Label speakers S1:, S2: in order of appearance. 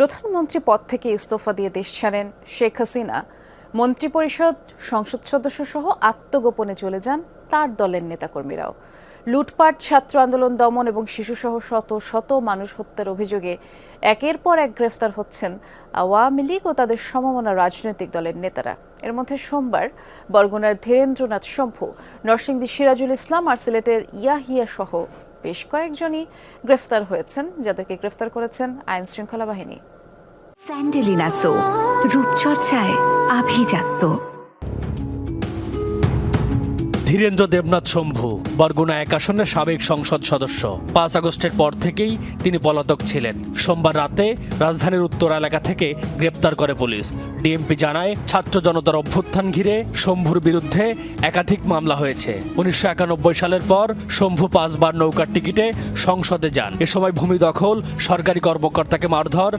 S1: প্রধানমন্ত্রী পদ থেকে ইস্তফা দিয়ে দেশ ছাড়েন শেখ হাসিনা। মন্ত্রিপরিষদ, সংসদ সদস্য সহ আত্মগোপনে চলে যান তার দলের নেতাকর্মীরাও। লুটপাট, ছাত্র আন্দোলন দমন এবং শিশুসহ শত শত মানুষ হত্যার অভিযোগে একের পর এক গ্রেফতার হচ্ছেন আওয়ামী লীগ ও তাদের সমমনা রাজনৈতিক দলের নেতারা। এর মধ্যে সোমবার বরগুনার ধীরেন্দ্রনাথ শম্ভু, নরসিংদী সিরাজুল ইসলাম আর সিলেটের ইয়াহিয়া সহ বেশ কয়েকজনই গ্রেফতার হয়েছেন, যাদেরকে গ্রেফতার করেছেন আইন শৃঙ্খলা বাহিনী।
S2: স্যান্ডেলিনা সো, রূপচর্চায় আভিজাত্য।
S3: ধীরেন্দ্র দেবনাথ শম্ভু বরগুনা 1 আসনের সাবেক সংসদ সদস্য। 5 আগস্টের পর থেকেই তিনি পলাতক ছিলেন। সোমবার রাতে রাজধানীর উত্তর এলাকা থেকে গ্রেপ্তার করে পুলিশ। ডিএমপি জানায়, ছাত্র জনতার অভ্যুত্থান ঘিরে শম্ভুর বিরুদ্ধে একাধিক মামলা হয়েছে। 1991 সালের পর শম্ভু 5 বার নৌকার টিকিটে সংসদে যান। এ সময় ভূমি দখল, সরকারি কর্মকর্তাকে মারধর,